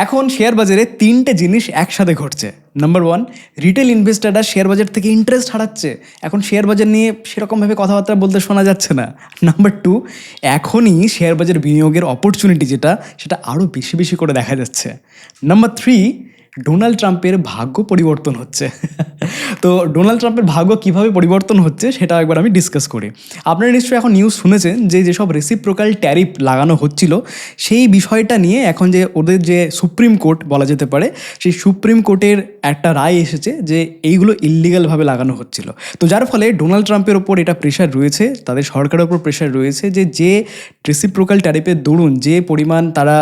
এখন শেয়ার বাজারে তিনটে জিনিস একসাথে ঘটছে। নাম্বার ওয়ান, রিটেল ইনভেস্টাররা শেয়ার বাজার থেকে ইন্টারেস্ট হারাচ্ছে। এখন শেয়ার বাজার নিয়ে সেরকমভাবে কথাবার্তা বলতে শোনা যাচ্ছে না। নাম্বার টু, এখনই শেয়ার বাজার বিনিয়োগের অপরচুনিটি সেটা আরও বেশি বেশি করে দেখা যাচ্ছে। নাম্বার থ্রি, ডোনাল্ড ট্রাম্পের ভাগ্য পরিবর্তন হচ্ছে। তো ডোনাল্ড ট্রাম্পের ভাগ্য কীভাবে পরিবর্তন হচ্ছে সেটা একবার আমি ডিসকাস করি। আপনারা নিশ্চয়ই এখন নিউজ শুনেছেন যে যেসব রেসিপ্রোকাল ট্যারিফ লাগানো হচ্ছিল সেই বিষয়টা নিয়ে এখন যে ওদের যে সুপ্রিম কোর্ট বলা যেতে পারে, সেই সুপ্রিম কোর্টের একটা রায় এসেছে যে এইগুলো ইল্লিগালভাবে লাগানো হচ্ছিল। তো যার ফলে ডোনাল্ড ট্রাম্পের ওপর এটা প্রেশার রয়েছে, তাদের সরকারের ওপর প্রেশার রয়েছে যে রেসিপ্রোকাল ট্যারিফের দরুন যে পরিমাণ তারা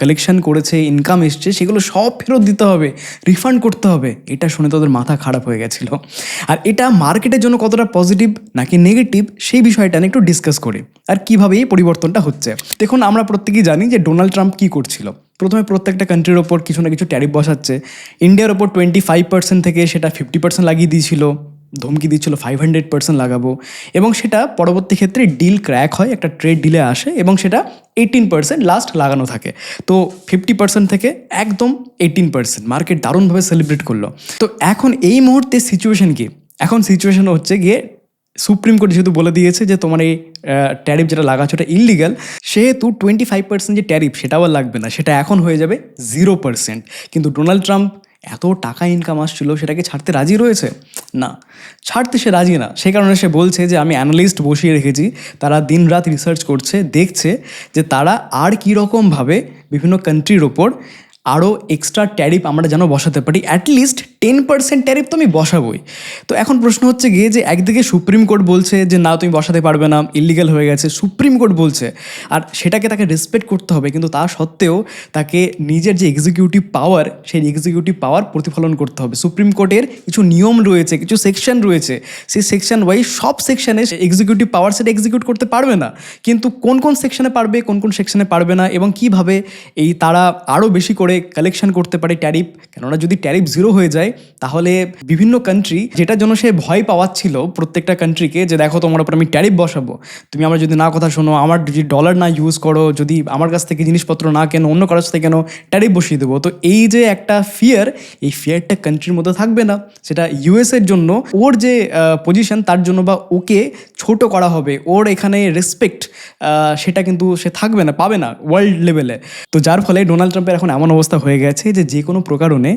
কালেকশন করেছে, ইনকাম এসছে, সেগুলো সব ফেরত দিতে হবে, রিফান্ড করতে হবে। এটা শুনে তাদের মাথা খারাপ হয়ে গেছিলো। আর এটা মার্কেটের জন্য কতটা পজিটিভ নাকি নেগেটিভ সেই বিষয়টা নিয়ে একটু ডিসকাস করি আর কীভাবে এই পরিবর্তনটা হচ্ছে। দেখুন, আমরা প্রত্যেকেই জানি যে ডোনাল্ড ট্রাম্প কী করছিল। প্রথমে প্রত্যেকটা কান্ট্রির ওপর কিছু না কিছু ট্যারিফ বসাচ্ছে। ইন্ডিয়ার ওপর 25% থেকে সেটা 50% লাগিয়ে দিয়েছিল, ধমকি দিচ্ছিল 500% লাগাবো, এবং সেটা পরবর্তী ক্ষেত্রে ডিল ক্র্যাক হয়, একটা ট্রেড ডিলে আসে এবং সেটা 18% লাস্ট লাগানো থাকে। তো 50% থেকে একদম 18% মার্কেট দারুণভাবে সেলিব্রেট করলো। তো এখন এই মুহূর্তে সিচুয়েশন কি? এখন সিচুয়েশন হচ্ছে গিয়ে সুপ্রিম কোর্ট যেহেতু বলে দিয়েছে যে তোমার এই ট্যারিফ যেটা লাগাচ্ছ ওটা ইললিগাল, সেহেতু 25% যে ট্যারিফ সেটাও আর লাগবে না, সেটা এখন হয়ে যাবে 0%। কিন্তু ডোনাল্ড ট্রাম্প এত টাকা ইনকাম আসছিল সেটাকে ছাড়তে রাজি রয়েছে? না, ছাড়তে সে রাজি না। সেই কারণে সে বলছে যে আমি অ্যানালিস্ট বসিয়ে রেখেছি, তারা দিন রাত রিসার্চ করছে, দেখছে যে তারা আর কীরকমভাবে বিভিন্ন কান্ট্রির ওপর আরও এক্সট্রা ট্যারিফ আমরা যেন বসাতে পারি। অ্যাটলিস্ট 10% ট্যারিফ তো আমি বসাবই। তো এখন প্রশ্ন হচ্ছে গিয়ে যে একদিকে সুপ্রিম কোর্ট বলছে যে না, তুমি বসাতে পারবে না, ইল্লিগাল হয়ে গেছে, সুপ্রিম কোর্ট বলছে, আর সেটাকে তাকে রেসপেক্ট করতে হবে। কিন্তু তা সত্ত্বেও তাকে নিজের যে এক্সিকিউটিভ পাওয়ার, সেই এক্সিকিউটিভ পাওয়ার প্রতিফলন করতে হবে। সুপ্রিম কোর্টের কিছু নিয়ম রয়েছে, কিছু সেকশন রয়েছে, সেই সেকশন ওয়াইজ সব সেকশনে এক্সিকিউটিভ পাওয়ার সেটা এক্সিকিউট করতে পারবে না। কিন্তু কোন কোন সেকশনে পারবে, কোন কোন সেকশনে পারবে না, এবং কীভাবে এই তারা আরও বেশি করে কালেকশন করতে পারে ট্যারিফ। কেননা যদি ট্যারিফ 0 হয়ে যায় তাহলে বিভিন্ন কান্ট্রি, যেটার জন্য সে ভয় পাওয়াচ্ছিল প্রত্যেকটা কান্ট্রিকে, যে দেখো তোমার উপর আমি ট্যারিফ বসাবো, তুমি আমার যদি না কথা শোনো, আমার যদি ডলার না ইউজ করো, যদি আমার কাছ থেকে জিনিসপত্র না কেন, অন্য কারোর সাথে কেন, ট্যারিফ বসিয়ে দেবো। তো এই যে একটা ফিয়ার, এই ফিয়ারটা কান্ট্রির মধ্যে থাকবে না। সেটা ইউএসের জন্য ওর যে পজিশন তার জন্য, বা ওকে ছোট করা হবে, ওর এখানে রেসপেক্ট সেটা কিন্তু সে থাকবে না, পাবে না ওয়ার্ল্ড লেভেলে। তো যার ফলে ডোনাল্ড ট্রাম্পের এখন এমন অবস্থা হয়ে গেছে যে কোনো প্রকারণে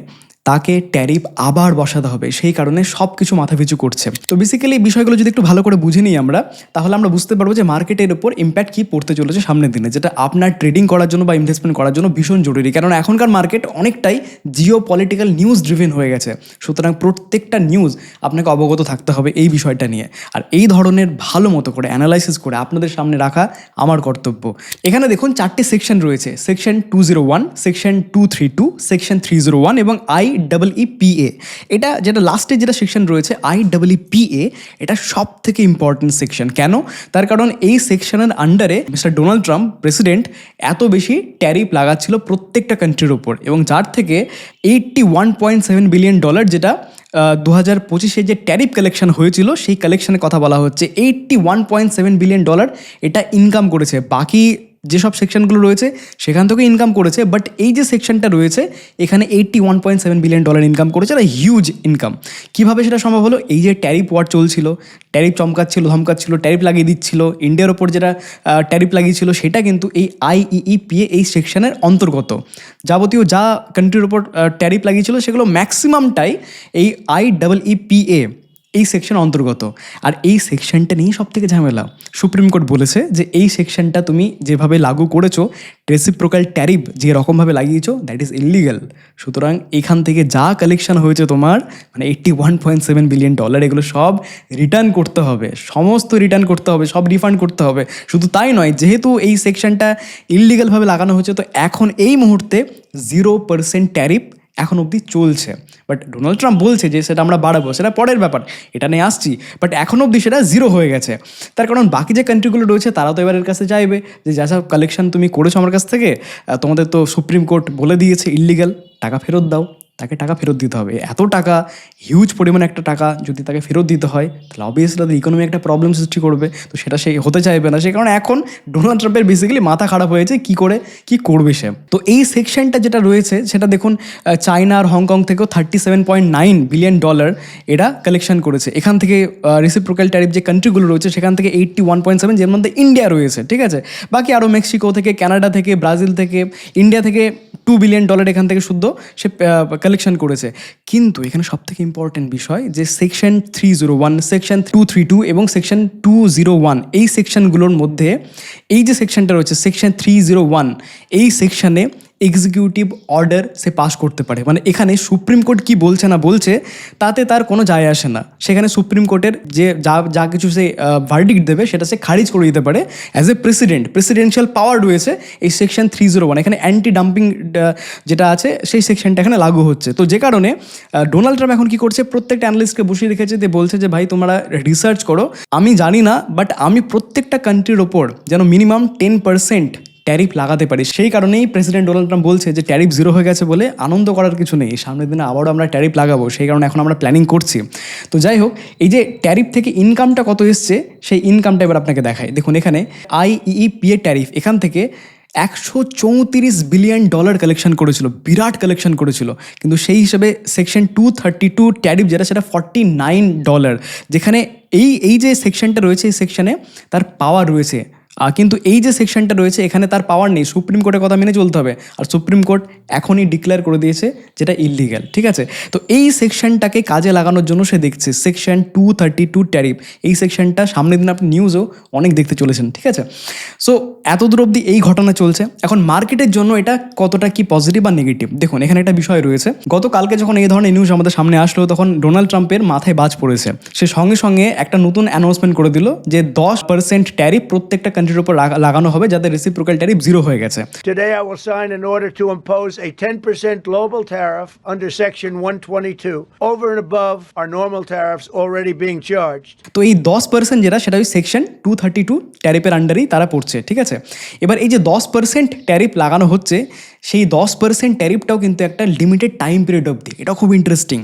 তাকে ট্যারিফ আবার বসাতে হবে। সেই কারণে সব কিছু মাথাপিছু করছে। তো বেসিক্যালি এই বিষয়গুলো যদি একটু ভালো করে বুঝে নিই আমরা, তাহলে আমরা বুঝতে পারবো যে মার্কেটের উপর ইম্প্যাক্ট কী পড়তে চলেছে সামনের দিনে, যেটা আপনার ট্রেডিং করার জন্য বা ইনভেস্টমেন্ট করার জন্য ভীষণ জরুরি। কারণ এখনকার মার্কেট অনেকটাই জিও পলিটিক্যাল নিউজ ড্রিভেন হয়ে গেছে। সুতরাং প্রত্যেকটা নিউজ আপনাকে অবগত থাকতে হবে এই বিষয়টা নিয়ে। আর এই ধরনের ভালো মতো করে অ্যানালাইসিস করে আপনাদের সামনে রাখা আমার কর্তব্য। এখানে দেখুন 4টে সেকশন রয়েছে। সেকশন 201, সেকশন 232, সেকশন 301 এবং IEEPA। এটা যেটা লাস্টে যেটা সেকশন রয়েছে IEEPA, এটা সব থেকে ইম্পর্টেন্ট সেকশন। কেন? তার কারণ এই সেকশনের আন্ডারে মিস্টার ডোনাল্ড ট্রাম্প প্রেসিডেন্ট এত বেশি ট্যারিফ লাগাচ্ছিল প্রত্যেকটা কান্ট্রির ওপর, এবং যার থেকে $81.7 বিলিয়ন, যেটা 2025 যে ট্যারিফ কালেকশন হয়েছিল সেই কালেকশনের কথা বলা হচ্ছে। $81.7 বিলিয়ন এটা ইনকাম করেছে। বাকি যেসব সেকশনগুলো রয়েছে সেখান থেকে ইনকাম করেছে, বাট এই যে সেকশনটা রয়েছে এখানে $81.7 বিলিয়ন ইনকাম করেছে। এটা হিউজ ইনকাম। কীভাবে সেটা সম্ভব হলো? এই যে ট্যারিফ ওয়ার চলছিল, ট্যারিফ চমকাচ্ছিল, ধমকাচ্ছিল, ট্যারিফ লাগিয়ে দিচ্ছিল, ইন্ডিয়ার ওপর যেটা ট্যারিফ লাগিয়েছিল সেটা কিন্তু এই IEEPA এই সেকশনের অন্তর্গত। যাবতীয় যা কান্ট্রির ওপর ট্যারিফ লাগিয়েছিল সেগুলো ম্যাক্সিমামটাই এই IEEPA এই সেকশন অন্তর্গত। আর এই সেকশনটা নিয়েই সব থেকে ঝামেলা। সুপ্রিম কোর্ট বলেছে যে এই সেকশনটা তুমি যেভাবে লাগু করেছো, রেসিপ্রোকাল ট্যারিফ যে রকমভাবে লাগিয়েছো, দ্যাট ইজ ইল্লিগাল। সুতরাং এখান থেকে যা কালেকশন হয়েছে তোমার, মানে $81.7 বিলিয়ন, এগুলো সব রিটার্ন করতে হবে, সমস্ত রিটার্ন করতে হবে, সব রিফান্ড করতে হবে। শুধু তাই নয়, যেহেতু এই সেকশনটা ইল্লিগালভাবে লাগানো হয়েছে, তো এখন এই মুহূর্তে 0% ট্যারিফ এখন অবধি চলছে। বাট ডোনাল্ড ট্রাম্প বলছে যে সেটা আমরা বাড়াবো, সেটা পরের ব্যাপার, এটা নিয়ে আসছি। বাট এখন অবধি সেটা 0 হয়ে গেছে। তার কারণ বাকি যে কান্ট্রিগুলো রয়েছে তারা তো এবার এর কাছে চাইবে যে যা সব কালেকশন তুমি করেছো আমার কাছ থেকে, তোমাদের তো সুপ্রিম কোর্ট বলে দিয়েছে ইল্লিগাল, টাকা ফেরত দাও। তাকে টাকা ফেরত দিতে হবে। এত টাকা, হিউজ পরিমাণে একটা টাকা যদি তাকে ফেরত দিতে হয়, তাহলে অবভিয়াসলি তাদের ইকোনমি একটা প্রবলেম সৃষ্টি করবে। তো সেটা সে হতে চাইবে না, সেই কারণে এখন ডোনাল্ড ট্রাম্পের বেসিক্যালি মাথা খারাপ হয়েছে কী করে কী করবে সে। তো এই সেকশনটা যেটা রয়েছে সেটা দেখুন, চায়না আর হংকং থেকেও $37.9 বিলিয়ন এরা কালেকশন করেছে। এখান থেকে রেসিপ্রোকাল ট্যারিফ যে কান্ট্রিগুলো রয়েছে সেখান থেকে 81.7, যার মধ্যে ইন্ডিয়া রয়েছে, ঠিক আছে। বাকি আরও মেক্সিকো থেকে, কানাডা থেকে, ব্রাজিল থেকে, ইন্ডিয়া থেকে $2 বিলিয়ন এখান থেকে শুদ্ধ সে কালেকশন করেছে। কিন্তু এখানে সবথেকে ইম্পর্টেন্ট বিষয় যে সেকশন 301, সেকশন 232 এবং সেকশন 201, এই সেকশনগুলোর মধ্যে এই যে সেকশনটা রয়েছে সেকশন 301, এই সেকশনে এক্সিকিউটিভ অর্ডার সে পাস করতে পারে। মানে এখানে সুপ্রিম কোর্ট কি বলছে না বলছে তাতে তার কোনো যায় আসে না। সেখানে সুপ্রিম কোর্টের যে যা কিছু সে ভার্ডিক্ট দেবে সেটা সে খারিজ করে দিতে পারে। অ্যাজ এ প্রেসিডেন্সিয়াল পাওয়ার রয়েছে এই সেকশন 301। এখানে অ্যান্টি ডাম্পিং যেটা আছে সেই সেকশনটা এখানে লাগু হচ্ছে। তো যে কারণে ডোনাল্ড ট্রাম্প এখন কি করছে, প্রত্যেকটা অ্যানালিস্টকে বসিয়ে রেখেছে, যে বলছে যে ভাই তোমরা রিসার্চ করো, আমি জানি না বাট আমি প্রত্যেকটা কান্ট্রির ওপর যেন মিনিমাম 10% ট্যারিফ লাগাতে পারি। সেই কারণেই প্রেসিডেন্ট ডোনাল্ড ট্রাম্প বলছে যে ট্যারিফ জিরো হয়ে গেছে বলে আনন্দ করার কিছু নেই, সামনের দিনে আবারও আমরা ট্যারিফ লাগাবো, সেই কারণে এখন আমরা প্ল্যানিং করছি। তো যাই হোক, এই যে ট্যারিফ থেকে ইনকামটা কত এসছে সেই ইনকামটা এবার আপনাকে দেখায়। দেখুন এখানে IEEPA ট্যারিফ এখান থেকে $134 বিলিয়ন কালেকশন করেছিল, বিরাট কালেকশন করেছিল। কিন্তু সেই হিসেবে সেকশন 232 ট্যারিফ যেটা সেটা $49, যেখানে এই যে সেকশনটা রয়েছে এই সেকশনে তার পাওয়ার রয়েছে, কিন্তু এই যে সেকশনটা রয়েছে এখানে তার পাওয়ার নেই, সুপ্রিম কোর্টের কথা মেনে চলতে হবে। আর সুপ্রিম কোর্ট এখনই ডিক্লেয়ার করে দিয়েছে যেটা ইললিগ্যাল, ঠিক আছে। তো এই সেকশনটাকে কাজে লাগানোর জন্য সে দেখছে সেকশন 232 ট্যারিফ, এই সেকশনটা সামনের দিন আপনি নিউজও অনেক দেখতে চলেছেন, ঠিক আছে। সো এতদূর অবধি এই ঘটনা চলছে। এখন মার্কেটের জন্য এটা কতটা কি পজিটিভ বা নেগেটিভ, দেখুন এখানে একটা বিষয় রয়েছে। গতকালকে যখন এই ধরনের নিউজ আমাদের সামনে আসলো তখন ডোনাল্ড ট্রাম্পের মাথায় বাজ পড়েছে। সে সঙ্গে সঙ্গে একটা নতুন অ্যানাউন্সমেন্ট করে দিল যে 10% ট্যারিফ প্রত্যেকটা কান্ট্রির উপর লাগানো হবে, যাতে রেসিপ্রোকাল ট্যারিফ জিরো হয়ে গেছে। Today I will sign an order to impose a 10% global tariff under Section 122 over and above our normal tariffs already being charged. তো এই 10% যেটা সেটা ওই সেকশন 232 ট্যারিফের আন্ডারেই তারা পড়ছে, ঠিক আছে। এবার এই যে 10% ট্যারিফ লাগানো হচ্ছে, সেই 10% ট্যারিফটাও কিন্তু একটা লিমিটেড টাইম পিরিয়ড অবধি। এটা খুব ইন্টারেস্টিং।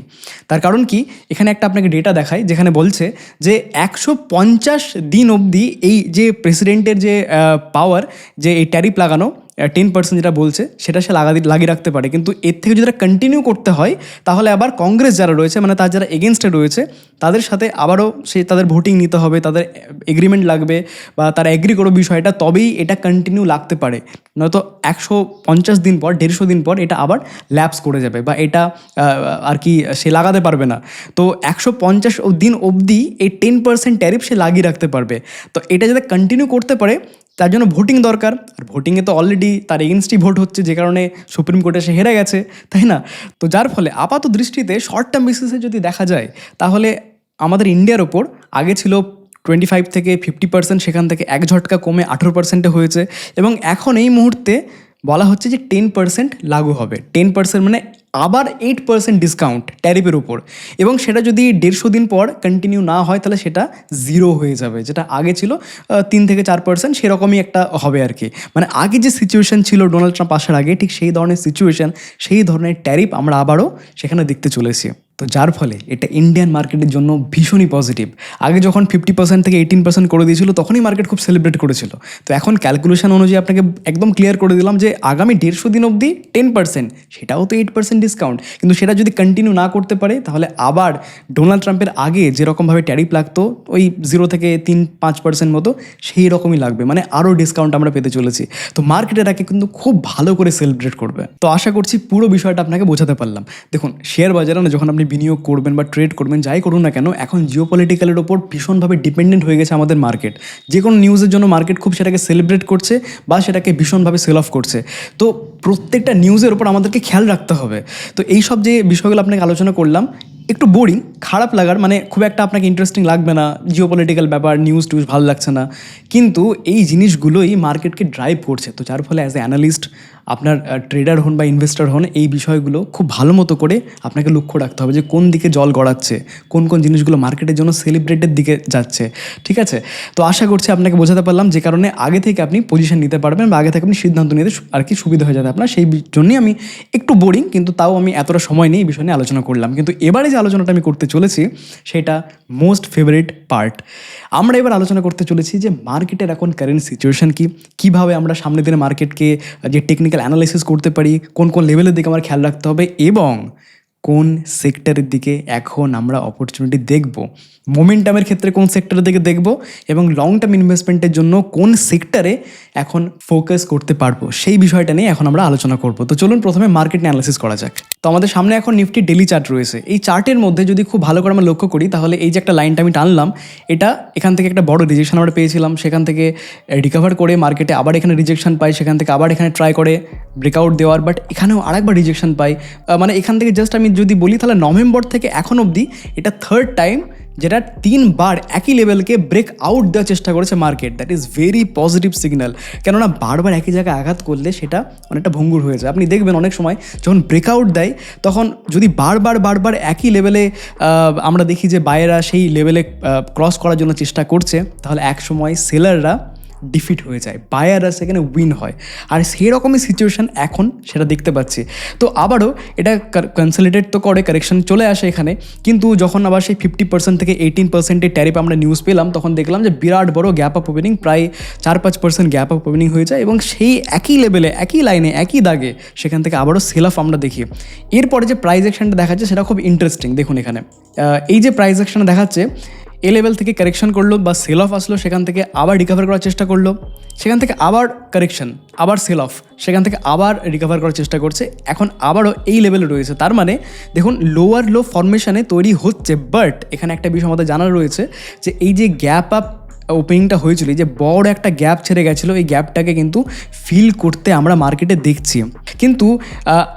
তার কারণ কি, এখানে একটা আপনাকে ডেটা দেখায় যেখানে বলছে যে 150 দিন অবধি এই যে প্রেসিডেন্টের যে পাওয়ার, যে এই ট্যারিফ লাগানো 10% যেটা বলছে সেটা সে লাগিয়ে রাখতে পারে। কিন্তু এর থেকে যদি কন্টিনিউ করতে হয় তাহলে আবার কংগ্রেস যারা রয়েছে, মানে তার যারা এগেনস্টে রয়েছে তাদের সাথে আবারও তাদের ভোটিং নিতে হবে, তাদের এগ্রিমেন্ট লাগবে বা তারা এগ্রি করো বিষয়টা, তবেই এটা কন্টিনিউ লাগতে পারে। নয়তো 150 দিন পর, 150 দিন পর এটা আবার ল্যাপস করে যাবে বা এটা আর কি সে লাগাতে পারবে না। তো 150 দিন অবধি এই 10% ট্যারিফ সে লাগিয়ে রাখতে পারবে। তো এটা যাতে কন্টিনিউ করতে পারে তার জন্য ভোটিং দরকার, আর ভোটিংয়ে তো অলরেডি তার এগেনস্টই ভোট হচ্ছে, যে কারণে সুপ্রিম কোর্টে সে হেরে গেছে, তাই না। তো যার ফলে আপাত দৃষ্টিতে শর্ট টার্ম বেসিসে যদি দেখা যায় তাহলে আমাদের ইন্ডিয়ার ওপর আগে ছিল 25 থেকে 50%, সেখান থেকে এক ঝটকা কমে 18% হয়েছে, এবং এখন এই মুহূর্তে বলা হচ্ছে যে 10% লাগু হবে। 10% মানে আবার 8% ডিসকাউন্ট ট্যারিফের উপর, এবং সেটা যদি 150 দিন পর কন্টিনিউ না হয় তাহলে সেটা জিরো হয়ে যাবে। যেটা আগে ছিল 3 থেকে 4%, সেরকমই একটা হবে আর কি। মানে আগে যে সিচুয়েশন ছিল ডোনাল্ড ট্রাম্প আসার আগে, ঠিক সেই ধরনের সিচুয়েশন, সেই ধরনের ট্যারিফ আমরা আবারও সেখানে দেখতে চলেছি। তো যার ফলে এটা ইন্ডিয়ান মার্কেটের জন্য ভীষণই পজিটিভ। আগে যখন 50% থেকে 18% করে দিয়েছিল তখনই মার্কেট খুব সেলিব্রেট করেছিল। তো এখন ক্যালকুলেশন অনুযায়ী আপনাকে একদম ক্লিয়ার করে দিলাম যে আগামী 150 দিন অবধি 10%, সেটাও তো 8% ডিসকাউন্ট। কিন্তু সেটা যদি কন্টিনিউ না করতে পারে তাহলে আবার ডোনাল্ড ট্রাম্পের আগে যেরকমভাবে ট্যারিফ লাগতো ওই 0 থেকে 3-5% মতো, সেই রকমই লাগবে, মানে আরও ডিসকাউন্ট আমরা পেতে চলেছি। তো মার্কেটের আগে কিন্তু খুব ভালো করে সেলিব্রেট করবে। তো আশা করছি পুরো বিষয়টা আপনাকে বোঝাতে পারলাম। দেখুন শেয়ার বাজারে না যখন আপনি বিনিয়োগ করবেন বা ট্রেড করবেন, যাই করুন না কেন, এখন জিওপলিটিক্যালের ওপর ভীষণভাবে ডিপেন্ডেন্ট হয়ে গেছে আমাদের মার্কেট। যে কোনো নিউজের জন্য মার্কেট খুব সেটাকে সেলিব্রেট করছে বা সেটাকে ভীষণভাবে সেল অফ করছে। তো প্রত্যেকটা নিউজের ওপর আমাদেরকে খেয়াল রাখতে হবে। তো এই সব যে বিষয়গুলো আপনাকে আলোচনা করলাম, একটু বোরিং, খারাপ লাগার, মানে খুব একটা আপনাকে ইন্টারেস্টিং লাগবে না, জিওপলিটিক্যাল ব্যাপার, নিউজ টিউজ ভালো লাগছে না, কিন্তু এই জিনিসগুলোই মার্কেটকে ড্রাইভ করছে। তো যার ফলে অ্যাজ এ অ্যানালিস্ট আপনার ট্রেডার হন বা ইনভেস্টর হন, এই বিষয়গুলো খুব ভালো মতো করে আপনাকে লক্ষ্য রাখতে হবে যে কোন দিকে জল গড়াচ্ছে, কোন কোন জিনিসগুলো মার্কেটের জন্য সেলিব্রেটের দিকে যাচ্ছে। ঠিক আছে, তো আশা করছি আপনাকে বোঝাতে পারলাম, যে কারণে আগে থেকে আপনি পজিশন নিতে পারবেন বা আগে থেকে আপনি সিদ্ধান্ত নিতে আর কি সুবিধা হয়ে যাবে আপনার। সেই জন্যই আমি একটু বোরিং, কিন্তু তাও আমি এতটা সময় নিয়ে এই বিষয় নিয়ে আলোচনা করলাম। কিন্তু এবারে যে আলোচনাটা আমি করতে চলেছি সেটা মোস্ট ফেভারিট পার্ট। আমরা এবার আলোচনা করতে চলেছি যে মার্কেটের এখন কারেন্ট সিচুয়েশন কি, কীভাবে আমরা সামনের দিনে মার্কেটকে যে টেকনিক্যাল অ্যানালাইসিস করতে পারি, কোন কোন লেভেলের দিকে আমার খেয়াল রাখতে হবে, এবং কোন সেক্টরের দিকে এখন আমরা অপরচুনিটি দেখব, মোমেন্টামের ক্ষেত্রে কোন সেক্টরের দিকে দেখব, এবং লং টার্ম ইনভেস্টমেন্টের জন্য কোন সেক্টরে এখন ফোকাস করতে পারবো, সেই বিষয়টা নিয়ে এখন আমরা আলোচনা করব। তো চলুন প্রথমে মার্কেট অ্যানালাইসিস করা যাক। তো আমাদের সামনে এখন নিফটি ডেলি চার্ট রয়েছে। এই চার্টের মধ্যে যদি খুব ভালো করে আমরা লক্ষ্য করি, তাহলে এই যে একটা লাইনটা আমি টানলাম, এটা এখান থেকে একটা বড় রিজেকশন আমরা পেয়েছিলাম, সেখান থেকে রিকভার করে মার্কেটে আবার এখানে রিজেকশন পাই, সেখান থেকে আবার এখানে ট্রাই করে ব্রেকআউট দেওয়ার, বাট এখানেও আরেকবার রিজেকশন পাই। মানে এখান থেকে জাস্ট আমি যদি বলি তাহলে নভেম্বর থেকে এখন অবধি এটা থার্ড টাইম যেটা 3 বার একই লেভেলকে ব্রেক আউট দেওয়ার চেষ্টা করেছে market. That is very positive signal, কেননা বারবার একই জায়গায় আঘাত করলে সেটা অনেকটা ভঙ্গুর হয়ে যায়। আপনি দেখবেন অনেক সময় যখন ব্রেকআউট দেয়, তখন যদি বারবার একই লেভেলে আমরা দেখি যে বায়েরা সেই লেভেলে ক্রস করার জন্য চেষ্টা করছে, তাহলে এক সময় সেলাররা ডিফিট হয়ে যায়, বায়াররা সেখানে উইন হয়। আর সেই রকমই সিচুয়েশান এখন সেটা দেখতে পাচ্ছি। তো আবারও এটা কনসলিডেট তো করে, কারেকশন চলে আসে এখানে, কিন্তু যখন আবার সেই 50% থেকে 18%-এর ট্যারিফ আমরা নিউজ পেলাম, তখন দেখলাম যে বিরাট বড় গ্যাপ আপ ওপেনিং, প্রায় 4-5% গ্যাপ আপ ওপেনিং হয়ে যায়, এবং সেই একই লেভেলে, একই লাইনে, একই দাগে সেখান থেকে আবারও সেল অফ আমরা দেখি। এরপরে যে প্রাইস অ্যাকশনটা দেখাচ্ছে সেটা খুব ইন্টারেস্টিং। দেখুন এখানে এই যে প্রাইস অ্যাকশনটা দেখাচ্ছে, এ লেভেল থেকে কারেকশন করলো বা সেল অফ আসলো, সেখান থেকে আবার রিকভার করার চেষ্টা করলো, সেখান থেকে আবার কারেকশন, আবার সেল অফ, সেখান থেকে আবার রিকভার করার চেষ্টা করছে, এখন আবারও এই লেভেলে রয়েছে। তার মানে দেখুন লোয়ার লো ফরমেশনে তৈরি হচ্ছে, বাট এখানে একটা বিষয় আমাদের জানার রয়েছে যে এই যে গ্যাপ আপ ওপেনিংটা হয়েছিল, এই যে বড় একটা গ্যাপ ছেড়ে গেছিলো, এই গ্যাপটাকে কিন্তু ফিল করতে আমরা মার্কেটে দেখছি। কিন্তু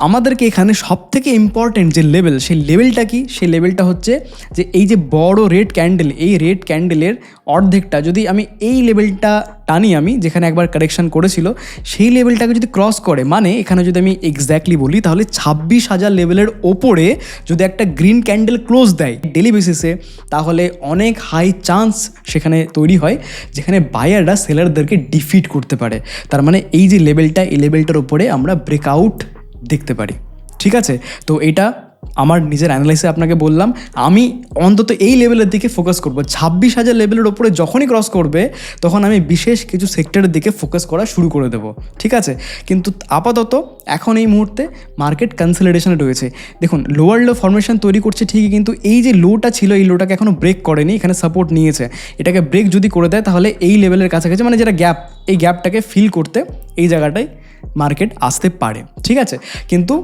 আমাদেরকে এখানে সবথেকে ইম্পর্টেন্ট যে লেভেল, সেই লেভেলটা কি? সেই লেভেলটা হচ্ছে যে এই যে বড় রেড ক্যান্ডেল, এই রেড ক্যান্ডেলের অর্ধেকটা যদি আমি এই লেভেলটা টানি, আমি যেখানে একবার কারেকশন করেছিল, সেই লেভেলটাকে যদি ক্রস করে, মানে এখানে যদি আমি এক্স্যাক্টলি বলি তাহলে 26,000 লেভেলের ওপরে যদি একটা গ্রিন ক্যান্ডেল ক্লোজ দেয় ডেলি বেসিসে, তাহলে অনেক হাই চান্স সেখানে তৈরি হয় যেখানে বায়াররা সেলারদেরকে ডিফিট করতে পারে। তার মানে এই যে লেভেলটা, এই লেভেলটার উপরে আমরা ব্রেকআউট দেখতে পারি। ঠিক আছে, তো এটা আমার নিজের অ্যানালাইসে আপনাকে বললাম, আমি অন্তত এই লেভেলের দিকে ফোকাস করব। 26,000 লেভেলের ওপরে যখনই ক্রস করবে, তখন আমি বিশেষ কিছু সেক্টরের দিকে ফোকাস করা শুরু করে দেবো। ঠিক আছে, কিন্তু আপাতত এখন এই মুহূর্তে মার্কেট কনসলিডেশনে রয়েছে। দেখুন লোয়ার লো ফরমেশন তৈরি করছে ঠিকই, কিন্তু এই যে লোটা ছিল, এই লোটাকে এখনও ব্রেক করেনি, এখানে সাপোর্ট নিয়েছে। এটাকে ব্রেক যদি করে দেয়, তাহলে এই লেভেলের কাছাকাছি, মানে যেটা গ্যাপ, এই গ্যাপটাকে ফিল করতে এই জায়গাটায় মার্কেট আসতে পারে। ঠিক আছে, কিন্তু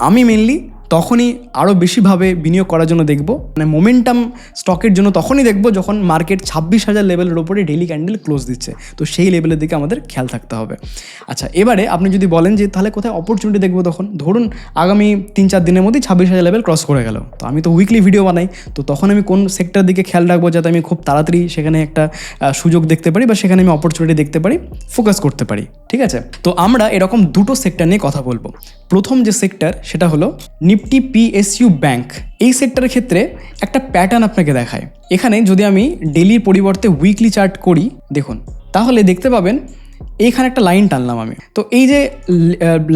আমি মেনলি তখনই আরও বেশিভাবে বিনিয়োগ করার জন্য দেখব, মানে মোমেন্টাম স্টকের জন্য তখনই দেখব যখন মার্কেট 26,000 লেভেলের ওপরে ডেইলি ক্যান্ডেল ক্লোজ দিচ্ছে। তো সেই লেভেলের দিকে আমাদের খেয়াল থাকতে হবে। আচ্ছা, এবারে আপনি যদি বলেন যে তাহলে কোথায় অপরচুনিটি দেখবো, তখন ধরুন আগামী 3-4 দিনের মধ্যেই 26,000 লেভেল ক্রস করে গেল, তো আমি তো উইকলি ভিডিও বানাই, তো তখন আমি কোন সেক্টরের দিকে খেয়াল রাখবো যাতে আমি খুব তাড়াতাড়ি সেখানে একটা সুযোগ দেখতে পারি বা সেখানে আমি অপরচুনিটি দেখতে পারি, ফোকাস করতে পারি। ঠিক আছে, তো আমরা এরকম দুটো সেক্টর নিয়ে কথা বলবো। প্রথম যে সেক্টর সেটা হলো নিফটি পিএসইউ ব্যাংক। এই সেক্টরের ক্ষেত্রে একটা প্যাটার্ন আপনাকে দেখায়। এখানে যদি আমি ডেলির পরিবর্তে উইকলি চার্ট করি, দেখুন তাহলে দেখতে পাবেন এইখানে একটা লাইন টানলাম আমি। তো এই যে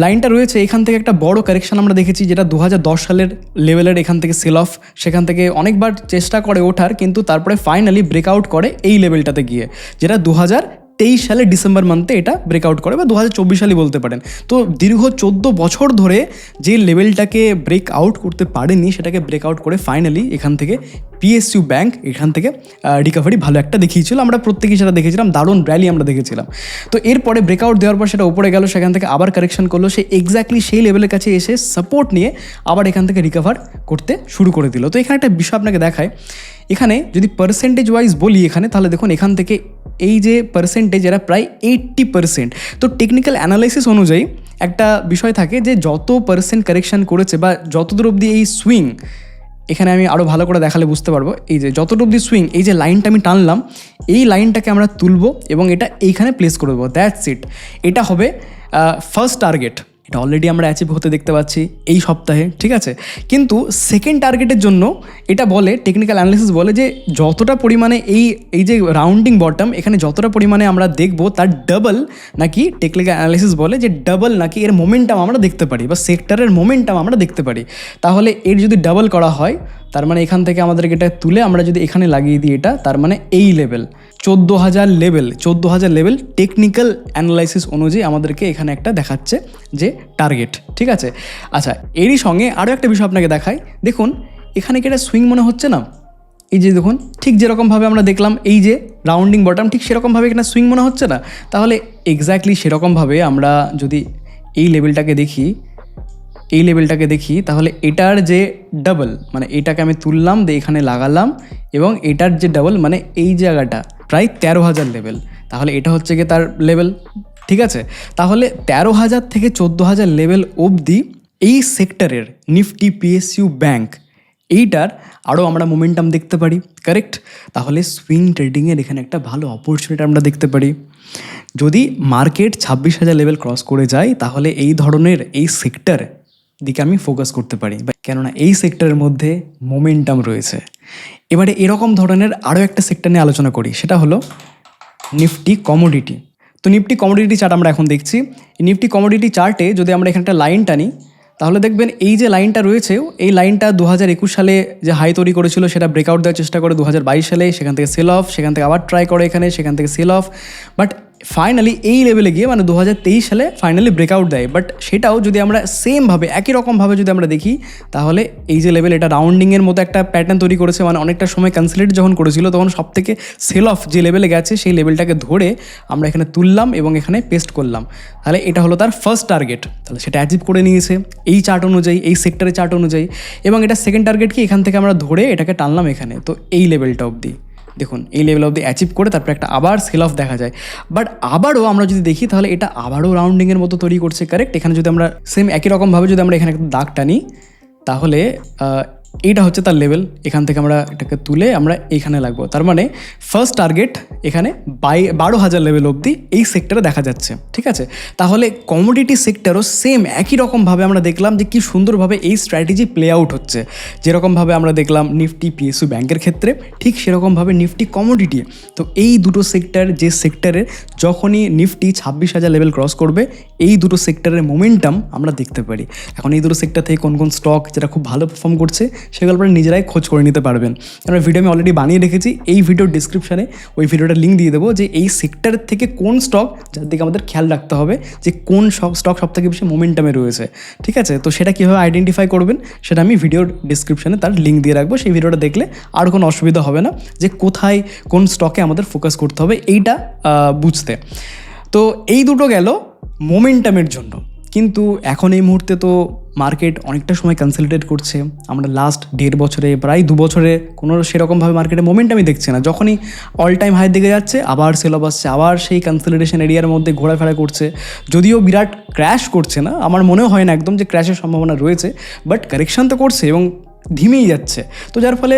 লাইনটা রয়েছে, এখান থেকে একটা বড় কারেকশন আমরা দেখেছি, যেটা 2010 সালের লেভেলের এখান থেকে সেল অফ, সেখান থেকে অনেকবার চেষ্টা করে ওঠার, কিন্তু তারপরে ফাইনালি ব্রেকআউট করে এই লেভেলটাতে গিয়ে, যেটা 2023 সালে ডিসেম্বর মান্থে এটা ব্রেকআউট করে, বা 2024 সালই বলতে পারেন। তো দীর্ঘ 14 বছর ধরে যে লেভেলটাকে ব্রেক আউট করতে পারেনি, সেটাকে ব্রেকআউট করে ফাইনালি এখান থেকে পিএসইউ ব্যাংক এখান থেকে রিকভারি ভালো একটা দেখিয়েছিল, আমরা প্রত্যেকেই সেটা দেখেছিলাম, দারুণ র্যালি আমরা দেখেছিলাম। তো এরপরে ব্রেকআউট দেওয়ার পর সেটা উপরে গেল, সেখান থেকে আবার কারেকশন করলো, সে এক্স্যাক্টলি সেই লেভেলের কাছে এসে সাপোর্ট নিয়ে আবার এখান থেকে রিকভার করতে শুরু করে দিল। তো এখানে একটা বিষয় আপনাকে দেখায়, এখানে যদি পার্সেন্টেজ ওয়াইজ বলি এখানে, তাহলে দেখুন এখান থেকে এই যে পার্সেন্টেজ, এরা প্রায় 80%। তো টেকনিক্যাল অ্যানালাইসিস অনুযায়ী একটা বিষয় থাকে যে যত পার্সেন্ট কারেকশন করেছে বা যতদূর অবধি এই সুইং এখানে আমি আরও ভালো করে দেখালে বুঝতে পারবো। এই যে যতটুকু অব্দি সুইং, এই যে লাইনটা আমি টানলাম, এই লাইনটাকে আমরা তুলবো এবং এটা এইখানে প্লেস করে দেবো। That's it. এটা হবে ফার্স্ট টার্গেট। এটা অলরেডি আমরা অ্যাচিভ হতে দেখতে পাচ্ছি এই সপ্তাহে, ঠিক আছে। কিন্তু সেকেন্ড টার্গেটের জন্য এটা বলে, টেকনিক্যাল অ্যানালিসিস বলে যে যতটা পরিমাণে এই যে রাউন্ডিং বটম এখানে যতটা পরিমাণে আমরা দেখব তার ডাবল নাকি, টেকনিক্যাল অ্যানালিসিস বলে যে ডাবল নাকি এর মোমেন্টাম আমরা দেখতে পারি বা সেক্টরের মোমেন্টাম আমরা দেখতে পারি। তাহলে এর যদি ডাবল করা হয় তার মানে এখান থেকে আমাদেরকে এটা তুলে আমরা যদি এখানে লাগিয়ে দিই এটা, তার মানে এই লেভেল 14,000 লেভেল টেকনিক্যাল অ্যানালাইসিস অনুযায়ী আমাদেরকে এখানে একটা দেখাচ্ছে যে টার্গেট, ঠিক আছে। আচ্ছা, এরই সঙ্গে আরও একটা বিষয় আপনাকে দেখাই। দেখুন এখানে কি একটা সুইং মনে হচ্ছে না? এই যে দেখুন, ঠিক যেরকমভাবে আমরা দেখলাম এই যে রাউন্ডিং বটম, ঠিক সেরকমভাবে এখানে সুইং মনে হচ্ছে না? তাহলে এক্স্যাক্টলি সেরকমভাবে আমরা যদি এই লেভেলটাকে দেখি তাহলে এটার যে ডাবল, মানে এটাকে আমি তুললাম দিয়ে এখানে লাগালাম এবং এটার যে ডাবল মানে এই জায়গাটা প্রায় 13,000 লেভেল। তাহলে এটা হচ্ছে গিয়ে তার লেভেল, ঠিক আছে। তাহলে 13,000 থেকে 14,000 লেভেল অবধি এই সেক্টরের নিফটি পিএসইউ ব্যাংক এইটার আরও আমরা মোমেন্টাম দেখতে পারি, কারেক্ট। তাহলে সুইং ট্রেডিংয়ের এখানে একটা ভালো অপরচুনিটি আমরা দেখতে পারি। যদি মার্কেট 26,000 লেভেল ক্রস করে যায় তাহলে এই ধরনের এই সেক্টর দিকে আমি ফোকাস করতে পারি, কেননা এই সেক্টরের মধ্যে মোমেন্টাম রয়েছে। এবারে এরকম ধরনের আরও একটা সেক্টর নিয়ে আলোচনা করি, সেটা হলো নিফটি কমোডিটি। তো নিফটি কমোডিটি চার্ট আমরা এখন দেখছি। এই নিফটি কমোডিটি চার্টে যদি আমরা এখানে একটা লাইন টানি তাহলে দেখবেন এই যে লাইনটা রয়েছে, এই লাইনটা 2021 সালে যে হাই তৈরি করেছিল সেটা ব্রেকআউট দেওয়ার চেষ্টা করে 2022 সালে, সেখান থেকে সেল অফ, সেখান থেকে আবার ট্রাই করে এখানে, সেখান থেকে সেল অফ, বাট ফাইনালি এই লেভেলে গিয়ে মানে 2023 সালে ফাইনালি ব্রেকআউট দেয়। বাট সেটাও যদি আমরা সেমভাবে একই রকমভাবে যদি আমরা দেখি তাহলে এই যে লেভেল, এটা রাউন্ডিংয়ের মতো একটা প্যাটার্ন তৈরি করেছে, মানে অনেকটা সময় কনসলিডেট যখন করেছিল তখন সব থেকে সেল অফ যে লেভেলে গেছে সেই লেভেলটাকে ধরে আমরা এখানে তুললাম এবং এখানে পেস্ট করলাম। তাহলে এটা হলো তার ফার্স্ট টার্গেট, তাহলে সেটা অ্যাচিভ করে নিয়েছে এই চার্ট অনুযায়ী, এই সেক্টরের চার্ট অনুযায়ী। এবং এটা সেকেন্ড টার্গেট কি, এখান থেকে আমরা ধরে এটাকে টানলাম এখানে, তো এই লেভেলটা অবধি দেখুন, এই লেভেল অবধি অ্যাচিভ করে তারপরে একটা আবার সেল অফ দেখা যায়। বাট আবারও আমরা যদি দেখি তাহলে এটা আবারও রাউন্ডিংয়ের মতো তৈরি করছে, কারেক্ট। এখানে যদি আমরা সেম একই রকমভাবে যদি আমরা এখানে একটা দাগ টানি তাহলে এইটা হচ্ছে তার লেভেল, এখান থেকে আমরা এটাকে তুলে আমরা এইখানে লাগবো। তার মানে ফার্স্ট টার্গেট এখানে 12,000 লেভেল অবধি এই সেক্টরে দেখা যাচ্ছে, ঠিক আছে। তাহলে কমোডিটি সেক্টরও সেম একই রকমভাবে আমরা দেখলাম যে কী সুন্দরভাবে এই স্ট্র্যাটেজি প্লে আউট হচ্ছে। যেরকমভাবে আমরা দেখলাম নিফটি পিএসইউ ব্যাংকের ক্ষেত্রে, ঠিক সেরকমভাবে নিফটি কমোডিটি। তো এই দুটো সেক্টর, যে সেক্টরে যখনই নিফটি 26,000 লেভেল ক্রস করবে এই দুটো সেক্টরের মোমেন্টাম আমরা দেখতে পারি। এখন এই দুটো সেক্টর থেকে কোন কোন স্টক যেটা খুব ভালো পারফর্ম করছে সেগুলো আপনারা নিজেরাই খোঁজ করে নিতে পারবেন। আমরা ভিডিও আমি অলরেডি বানিয়ে রেখেছি, এই ভিডিওর ডিসক্রিপশানে ওই ভিডিওটার লিঙ্ক দিয়ে দেবো যে এই সেক্টরের থেকে কোন স্টক যার দিকে আমাদের খেয়াল রাখতে হবে, যে কোন স্টক সব থেকে বেশি মোমেন্টামে রয়েছে, ঠিক আছে। তো সেটা কীভাবে আইডেন্টিফাই করবেন সেটা আমি ভিডিওর ডিসক্রিপশানে তার লিঙ্ক দিয়ে রাখবো। সেই ভিডিওটা দেখলে আর কোনো অসুবিধা হবে না যে কোথায় কোন স্টকে আমাদের ফোকাস করতে হবে এইটা বুঝতে। তো এই দুটো গেল মোমেন্টামের জন্য। কিন্তু এখন এই মুহূর্তে তো মার্কেট অনেকটা সময় কনসলিডেট করছে। আমরা লাস্ট 1.5 বছরে প্রায় 2 বছরে কোনো সেরকমভাবে মার্কেটে মোমেন্টামই দেখছি না। যখনই অল টাইম হাই দিকে যাচ্ছে আবার সেল অফ আসছে, আবার সেই কনসলিডেশন এরিয়ার মধ্যে ঘোরাফেরা করছে। যদিও বিরাট ক্র্যাশ করছে না, আমার মনেও হয় না একদম যে ক্র্যাশের সম্ভাবনা রয়েছে, বাট কারেকশান তো করছে এবং ধিমেই যাচ্ছে। তো যার ফলে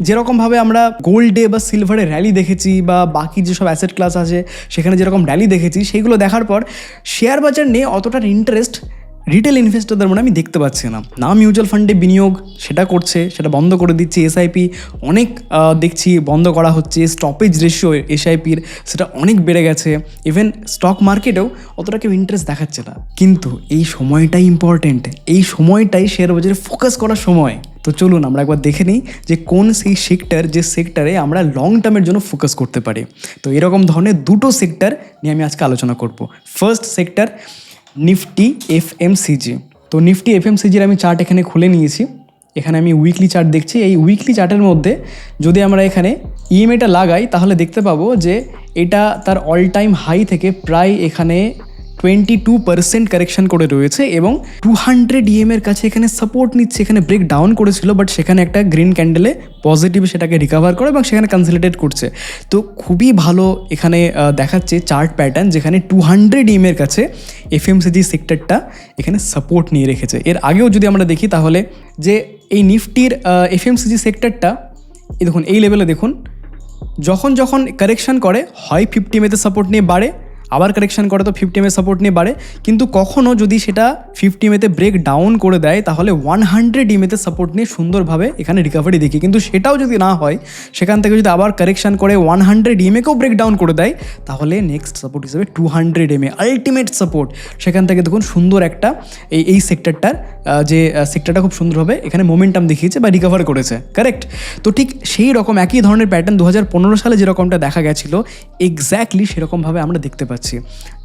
যেরকমভাবে আমরা গোল্ডে বা সিলভারে র্যালি দেখেছি বা বাকি যেসব অ্যাসেট ক্লাস আছে সেখানে যেরকম র্যালি দেখেছি, সেইগুলো দেখার পর শেয়ার বাজার নিয়ে অতটা ইন্টারেস্ট রিটেল ইনভেস্টরদের মনে আমি দেখতে পাচ্ছি না। না মিউচুয়াল ফান্ডে বিনিয়োগ সেটা করছে, সেটা বন্ধ করে দিচ্ছে। এসআইপি অনেক দেখছি বন্ধ করা হচ্ছে। স্টপেজ রেশিও এসআইপির সেটা অনেক বেড়ে গেছে। ইভেন স্টক মার্কেটেও অতটা কেউ ইন্টারেস্ট দেখাচ্ছে না। কিন্তু এই সময়টাই ইম্পর্টেন্ট, এই সময়টাই শেয়ার বাজারে ফোকাস করার সময়। তো চলুন আমরা একবার দেখে নিই যে কোন সেই সেক্টর, যে সেক্টরে আমরা লং টার্মের জন্য ফোকাস করতে পারি। তো এরকম ধরনের দুটো সেক্টর নিয়ে আমি আজকে আলোচনা করব। First sector Nifty FMCG. তো নিফটি এফএমসিজির আমি চার্ট এখানে খুলে নিয়েছি। এখানে আমি উইকলি চার্ট দেখছি। এই উইকলি চার্টের মধ্যে যদি আমরা এখানে ইএমএটা লাগাই তাহলে দেখতে পাবো যে এটা তার অল টাইম হাই থেকে প্রায় এখানে 22% কারেকশন করে রয়েছে এবং 200 ইএমের কাছে এখানে সাপোর্ট নিচ্ছে। এখানে ব্রেক ডাউন করেছিল, বাট সেখানে একটা গ্রিন ক্যান্ডেলে পজিটিভ সেটাকে রিকভার করে এবং সেখানে কনসলিডেট করছে। তো খুবই ভালো এখানে দেখাচ্ছে চার্ট প্যাটার্ন, যেখানে 200 ইএমের কাছে এফএমসিজি সেক্টরটা এখানে সাপোর্ট নিয়ে রেখেছে। এর আগেও যদি আমরা দেখি তাহলে যে এই নিফটির এফএমসিজি সেক্টরটা এই দেখুন এই লেভেলে দেখুন, যখন যখন কারেকশান করে হয় 50 এমএতে সাপোর্ট নিয়ে বাড়ে, আবার কারেকশান করে তো 50 এমএ সাপোর্ট নিয়ে বাড়ে, কিন্তু কখনও যদি সেটা 50 এমএতে ব্রেক ডাউন করে দেয় তাহলে 100 এমএতে সাপোর্ট নিয়ে সুন্দরভাবে এখানে রিকভারি দেখি। কিন্তু সেটাও যদি না হয়, সেখান থেকে যদি আবার কারেকশান করে 100 এমএকেও ব্রেক ডাউন করে দেয়, তাহলে নেক্সট সাপোর্ট হিসেবে 200 এমএ আলটিমেট সাপোর্ট। সেখান থেকে দেখুন সুন্দর একটা এই সেক্টরটার যে সেক্টরটা খুব সুন্দরভাবে এখানে মোমেন্টাম দেখিয়েছে বা রিকভার করেছে, কারেক্ট। তো ঠিক সেই রকম একই ধরনের প্যাটার্ন 2015 সালে যেরকমটা দেখা গেছিলো, এক্স্যাক্টলি সেরকমভাবে আমরা দেখতে পাচ্ছি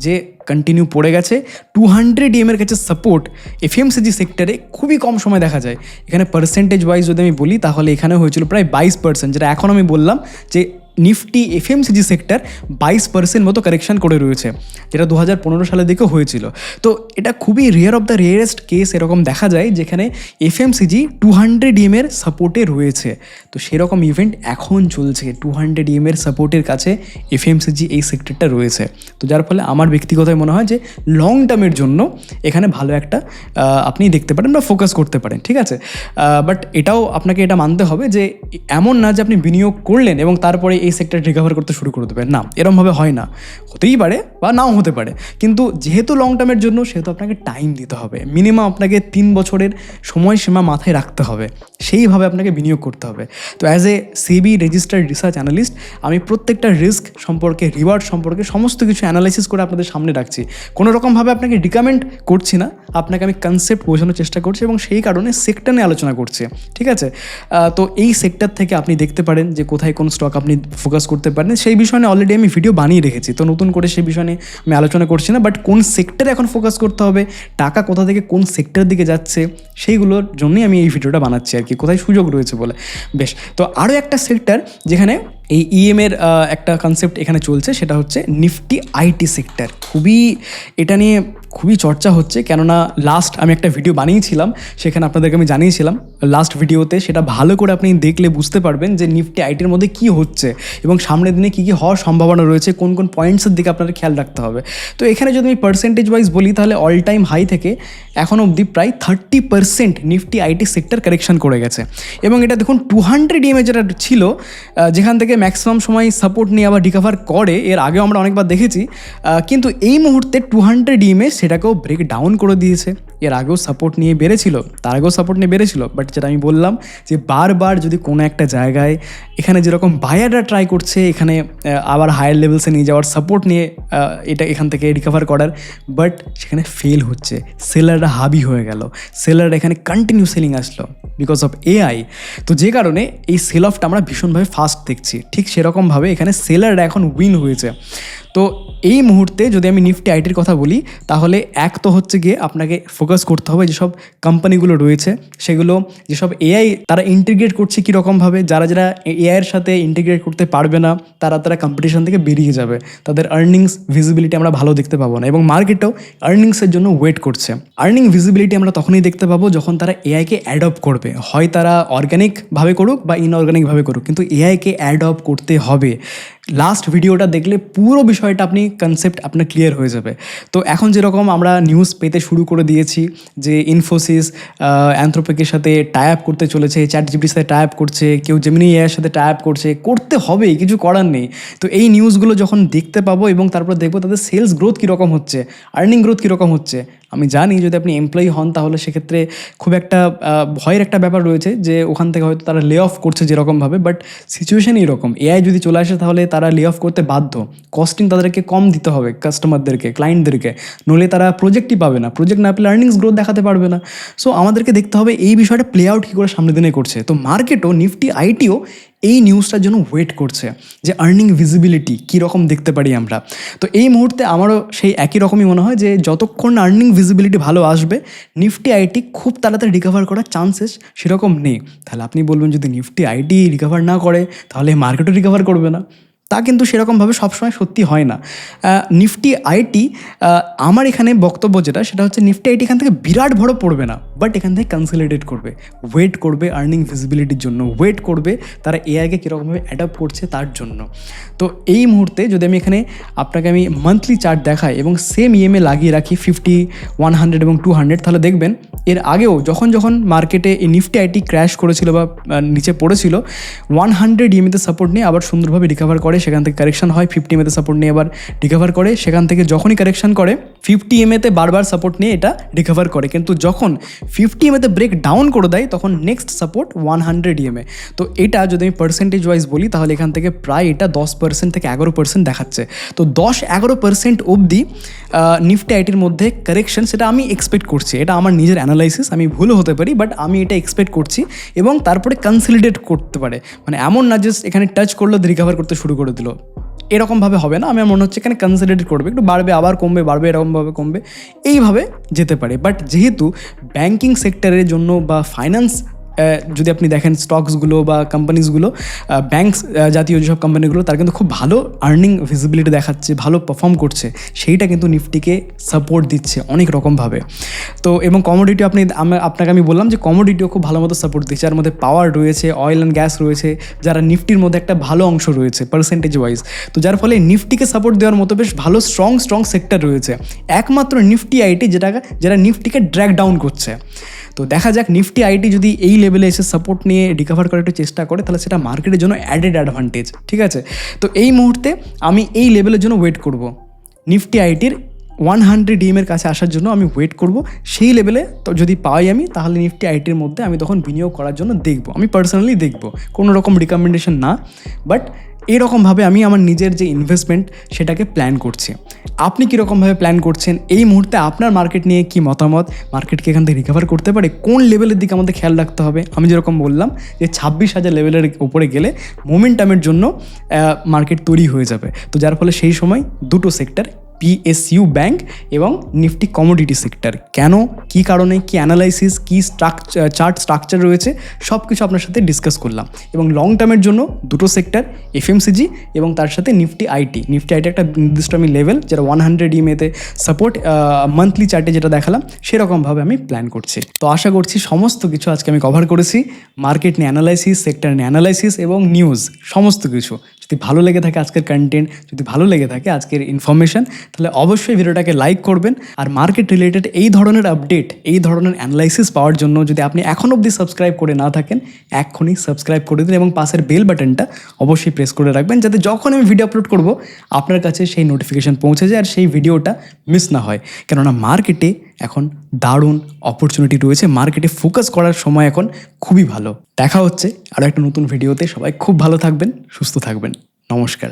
যে কন্টিনিউ পড়ে গেছে। 200 এর কাছে সাপোর্ট এফএমসিজি সেক্টরে খুবই কম সময় দেখা যায়। এখানে পার্সেন্টেজ ওয়াইজ যদি আমি বলি তাহলে এখানে হয়েছিল প্রায় 22%, যেটা এখন আমি বললাম যে নিফটি এফএমসিজি সেক্টর 22% মতো কারেকশান করে রয়েছে, যেটা 2015 সালের দিকেও হয়েছিল। তো এটা খুবই rare of the rarest case এরকম দেখা যায় যেখানে এফএমসিজি 200 এর সাপোর্টে রয়েছে। তো সেরকম ইভেন্ট এখন চলছে, 200 এর সাপোর্টের কাছে এফএমসিজি এই সেক্টরটা রয়েছে। তো যার ফলে আমার ব্যক্তিগত মনে হয় যে লং টার্মের জন্য এখানে ভালো একটা আপনি দেখতে পারেন বা ফোকাস করতে পারেন, ঠিক আছে। বাট এটাও আপনাকে এটা মানতে হবে যে এমন না যে আপনি বিনিয়োগ করলেন এবং তারপরে এই সেক্টর রিকভার করতে শুরু করে দেবেন, না, এরমভাবে হয় না। হতেই পারে বা নাও হতে পারে, কিন্তু যেহেতু লং টার্মের জন্য সেহেতু আপনাকে টাইম দিতে হবে। মিনিমাম আপনাকে 3 বছরের সময়সীমা মাথায় রাখতে হবে, সেইভাবে আপনাকে বিনিয়োগ করতে হবে। তো as a SEBI registered research analyst আমি প্রত্যেকটা রিস্ক সম্পর্কে, রিওয়ার্ড সম্পর্কে সমস্ত কিছু অ্যানালাইসিস করে আপনাদের সামনে রাখছি। কোনো রকমভাবে আপনাকে রিকমেন্ড করছি না, আপনাকে আমি কনসেপ্ট বোঝানোর চেষ্টা করছি এবং সেই কারণে সেক্টর নিয়ে আলোচনা করছি, ঠিক আছে। তো এই সেক্টর থেকে আপনি দেখতে পারেন যে কোথায় কোন স্টক আপনি ফোকাস করতে পারেন। সেই বিষয় নিয়ে অলরেডি আমি ভিডিও বানিয়ে রেখেছি, তো নতুন করে সেই বিষয় নিয়ে আমি আলোচনা করছি না। বাট কোন সেক্টরে এখন ফোকাস করতে হবে, টাকা কোথা থেকে কোন সেক্টরের দিকে যাচ্ছে, সেইগুলোর জন্যই আমি এই ভিডিওটা বানাচ্ছি আর কি, কোথায় সুযোগ রয়েছে বলে। বেশ, তো আরও একটা সেক্টর যেখানে এই ইএমের একটা কনসেপ্ট এখানে চলছে, সেটা হচ্ছে নিফটি আইটি সেক্টর। এটা নিয়ে খুবই চর্চা হচ্ছে, কেননা লাস্ট আমি একটা ভিডিও বানিয়েছিলাম, সেখানে আপনাদেরকে আমি জানিয়েছিলাম লাস্ট ভিডিওতে, সেটা ভালো করে আপনি দেখলে বুঝতে পারবেন যে নিফটি আইটির মধ্যে কী হচ্ছে এবং সামনের দিনে কী কী হওয়ার সম্ভাবনা রয়েছে, কোন কোন পয়েন্টসের দিকে আপনাদের খেয়াল রাখতে হবে। তো এখানে যদি আমি পার্সেন্টেজ ওয়াইজ বলি তাহলে অল টাইম হাই থেকে এখন অবধি প্রায় 30% নিফটি আইটি সেক্টর কারেকশন করে গেছে। এবং এটা দেখুন 200 EMA যেটা ছিল, যেখান থেকে ম্যাক্সিমাম সময় সাপোর্ট নিয়ে আবার রিকভার করে, এর আগেও আমরা অনেকবার দেখেছি, কিন্তু এই মুহূর্তে 200 EMA সেটাকেও ব্রেক ডাউন করে দিয়েছে। এর আগেও সাপোর্ট নিয়ে বেড়েছিল, তার আগেও সাপোর্ট নিয়ে বেড়েছিল, বাট যেটা আমি বললাম যে বারবার যদি কোনো একটা জায়গায় এখানে যেরকম বায়াররা ট্রাই করছে এখানে আবার হায়ার লেভেলসে নিয়ে যাওয়ার, সাপোর্ট নিয়ে এটা এখান থেকে রিকভার করার, বাট সেখানে ফেল হচ্ছে, সেলাররা হাবি হয়ে গেল, সেলাররা এখানে কন্টিনিউ সেলিং আসলো বিকজ অফ এআই। তো যে কারণে এই সেল অফটা আমরা ভীষণভাবে ফাস্ট দেখছি, ঠিক সেরকমভাবে এখানে সেলাররা এখন উইন হয়েছে। তো এই মুহূর্তে যদি আমি নিফটি আইটির কথা বলি তাহলে এক তো হচ্ছে গিয়ে আপনাকে ফোকাস করতে হবে যেসব কোম্পানিগুলো রয়েছে সেগুলো, যেসব এআই তারা ইন্টিগ্রেট করছে কীরকমভাবে, যারা যারা এআইয়ের সাথে ইন্টিগ্রেট করতে পারবে না তারা কম্পিটিশন থেকে বেরিয়ে যাবে, তাদের আর্নিংস ভিজিবিলিটি আমরা ভালো দেখতে পাবো না, এবং মার্কেটেও আর্নিংসের জন্য ওয়েট করছে। আর্নিং ভিজিবিলিটি আমরা তখনই দেখতে পাবো যখন তারা এআইকে অ্যাডপ্ট করবে, হয় তারা অর্গ্যানিকভাবে করুক বা ইনঅর্গ্যানিকভাবে করুক, কিন্তু এআইকে অ্যাডপ্ট করতে হবে। লাস্ট ভিডিওটা দেখলে পুরো বিষয়টা আপনি কনসেপ্ট আপনার ক্লিয়ার হয়ে যাবে। তো এখন যেরকম আমরা নিউজ পেতে শুরু করে দিয়েছি যে ইনফোসিস অ্যানথ্রোপিকের সাথে টাই আপ করতে চলেছে, চ্যাটজিপিটির সাথে টাই আপ করছে, কেউ জেমিনি এআইয়ের সাথে টাই আপ করতে হবে, কিছু করার নেই। তো এই নিউজগুলো যখন দেখতে পাবো এবং তারপর দেখবো তাদের সেলস গ্রোথ কীরকম হচ্ছে, আর্নিং গ্রোথ কীরকম হচ্ছে, আমি জানি যদি আপনি এমপ্লয়ি হন তাহলে সেক্ষেত্রে খুব একটা ভয়ের একটা ব্যাপার রয়েছে যে ওখান থেকে হয়তো তারা লে অফ করছে যেরকমভাবে, বাট সিচুয়েশন এইরকম, এআই যদি চলে আসে তাহলে তারা লে অফ করতে বাধ্য, কস্টিং তাদেরকে কম দিতে হবে কাস্টমারদেরকে, ক্লায়েন্টদেরকে, নইলে তারা প্রজেক্টই পাবে না, প্রজেক্ট না পেলে আর্নিংস গ্রোথ দেখাতে পারবে না। সো আমাদেরকে দেখতে হবে এই বিষয়টা প্লে আউট কী করে সামনের দিনে করছে। তো মার্কেটও, নিফটি আইটিও এই নিউজটার জন্য ওয়েট করছে যে আর্নিং ভিজিবিলিটি কীরকম দেখতে পারি আমরা। তো এই মুহূর্তে আমারও সেই একই রকমই মনে হয় যে যতক্ষণ আর্নিং ভিজিবিলিটি ভালো আসবে নিফটি আইটি খুব তাড়াতাড়ি রিকভার করার চান্সেস সেরকম নেই। তাহলে আপনি বলবেন যদি নিফটি আইটি রিকভার না করে তাহলে মার্কেটও রিকভার করবে না, তা কিন্তু সেরকমভাবে সবসময় সত্যি হয় না। নিফটি আইটি আমার এখানে বক্তব্য যেটা সেটা হচ্ছে নিফটি আইটি এখান থেকে বিরাট বড় পড়বে না, বাট এখান থেকে কনসলিডেট করবে, ওয়েট করবে আর্নিং ভিজিবিলিটির জন্য, ওয়েট করবে তারা এআইকে কীরকমভাবে অ্যাডাপ্ট করছে তার জন্য। তো এই মুহূর্তে যদি আমি এখানে আপনাকে আমি মান্থলি চার্ট দেখাই এবং সেম ইএমএ লাগিয়ে রাখি 50, 100 এবং 200, তাহলে দেখবেন এর আগেও যখন যখন মার্কেটে এই নিফটি আইটি ক্র্যাশ করেছিল বা নিচে পড়েছিল 100 ইএমএতে সাপোর্ট নিয়ে আবার সুন্দরভাবে রিকভার করে, সেখান থেকে কারেকশন হয়, 50 ইএমএতে সাপোর্ট নিয়ে আবার রিকভার করে, সেখান থেকে যখনই কারেকশন করে 50 ইএমএতে বারবার সাপোর্ট নিয়ে এটা রিকভার করে, কিন্তু যখন 50 ইএমএতে ব্রেক ডাউন করে দেয় তখন নেক্সট সাপোর্ট 100 ইএমএ। তো এটা যদি আমি পার্সেন্টেজ ওয়াইজ বলি তাহলে এখান থেকে প্রায় এটা 10% থেকে 11% দেখাচ্ছে। তো 10-11% অবধি নিফটি আইটির মধ্যে কারেকশন, সেটা আমি এক্সপেক্ট করছি, এটা আমার নিজের অ্যানালাইসিস, আমি ভুলও হতে পারি, বাট আমি এটা এক্সপেক্ট করছি। এবং তারপরে কনসলিডেট করতে পারে, মানে এমন না জাস্ট এখানে টাচ করলো রিকভার করতে শুরু করে দিল, এরকমভাবে হবে না। আমার মনে হচ্ছে এখানে কনসলিডেট করবে, একটু বাড়বে আবার কমবে, বাড়বে এরকমভাবে কমবে, এইভাবে যেতে পারে। বাট যেহেতু ব্যাংকিং সেক্টরের জন্য বা ফাইন্যান্স যদি আপনি দেখেন স্টকসগুলো বা কোম্পানিজগুলো, ব্যাংকস জাতীয় যেসব কোম্পানিগুলো, তার কিন্তু খুব ভালো আর্নিং ভিজিবিলিটি দেখাচ্ছে, ভালো পারফর্ম করছে, সেইটা কিন্তু নিফটিকে সাপোর্ট দিচ্ছে অনেক রকমভাবে। তো এবং কমোডিটি আপনাকে আমি বললাম যে কমোডিটিও খুব ভালো মতো সাপোর্ট দিচ্ছে, যার মধ্যে পাওয়ার রয়েছে, অয়েল অ্যান্ড গ্যাস রয়েছে, যারা নিফটির মধ্যে একটা ভালো অংশ রয়েছে পার্সেন্টেজ ওয়াইজ। তো যার ফলে নিফটিকে সাপোর্ট দেওয়ার মতো বেশ ভালো স্ট্রং সেক্টর রয়েছে। একমাত্র নিফটি আইটি যারা নিফটিকে ড্র্যাগ ডাউন করছে। তো দেখা যাক নিফটি আইটি যদি এই লেভেলে এসে সাপোর্ট নিয়ে রিকভার করার একটু চেষ্টা করে তাহলে সেটা মার্কেটের জন্য অ্যাডেড অ্যাডভান্টেজ, ঠিক আছে। তো এই মুহূর্তে আমি এই লেভেলের জন্য ওয়েট করব, নিফটি আইটির 100 ডিএমের কাছে আসার জন্য আমি ওয়েট করব। সেই লেভেলে তো যদি পাই আমি, তাহলে নিফটি আইটির মধ্যে আমি তখন বিনিয়োগ করার জন্য দেখব, আমি পার্সোনালি দেখব, কোনো রকম রিকমেন্ডেশন না, বাট এরকমভাবে আমি আমার নিজের যে ইনভেস্টমেন্ট সেটাকে প্ল্যান করছি। আপনি কীরকমভাবে প্ল্যান করছেন, এই মুহূর্তে আপনার মার্কেট নিয়ে কি মতামত, মার্কেটকে এখান থেকে রিকভার করতে পারে, কোন লেভেলের দিকে আমাদের খেয়াল রাখতে হবে? আমি যেরকম বললাম যে 26,000 লেভেলের উপরে গেলে মোমেন্টামের জন্য মার্কেট তৈরি হয়ে যাবে। তো যার ফলে সেই সময় দুটো সেক্টর, পিএসইউ ব্যাংক এবং নিফটি কমোডিটি সেক্টর, কেন, কী কারণে, কী অ্যানালাইসিস, কী চার্ট স্ট্রাকচার রয়েছে, সব কিছু আপনার সাথে ডিসকাস করলাম। এবং লং টার্মের জন্য দুটো সেক্টর, এফএমসিজি এবং তার সাথে নিফটি আইটি একটা নির্দিষ্ট আমি লেভেল যেটা 100 ইএমএতে সাপোর্ট, মান্থলি চার্টে যেটা দেখালাম সেরকমভাবে আমি প্ল্যান করছি। তো আশা করছি সমস্ত কিছু আজকে আমি কভার করেছি, মার্কেট নিয়ে অ্যানালাইসিস, সেক্টর নিয়ে অ্যানালাইসিস এবং নিউজ, সমস্ত কিছু। যদি ভালো লেগে থাকে আজকের কন্টেন্ট, যদি ভালো লেগে থাকে আজকের ইনফরমেশন, তাহলে অবশ্যই ভিডিওটাকে লাইক করবেন। আর মার্কেট রিলেটেড এই ধরনের আপডেট, এই ধরনের অ্যানালাইসিস পাওয়ার জন্য যদি আপনি এখন অবধি সাবস্ক্রাইব করে না থাকেন, এক্ষুনি সাবস্ক্রাইব করে দিন এবং পাশের বেল বাটনটা অবশ্যই প্রেস করে রাখবেন, যাতে যখন আমি ভিডিও আপলোড করব আপনার কাছে সেই নোটিফিকেশান পৌঁছে যায় আর সেই ভিডিওটা মিস না হয়। কেননা মার্কেটে এখন দারুণ অপরচুনিটি রয়েছে, মার্কেটে ফোকাস করার সময় এখন খুবই ভালো। দেখা হচ্ছে আরও একটা নতুন ভিডিওতে, সবাই খুব ভালো থাকবেন, সুস্থ থাকবেন, নমস্কার।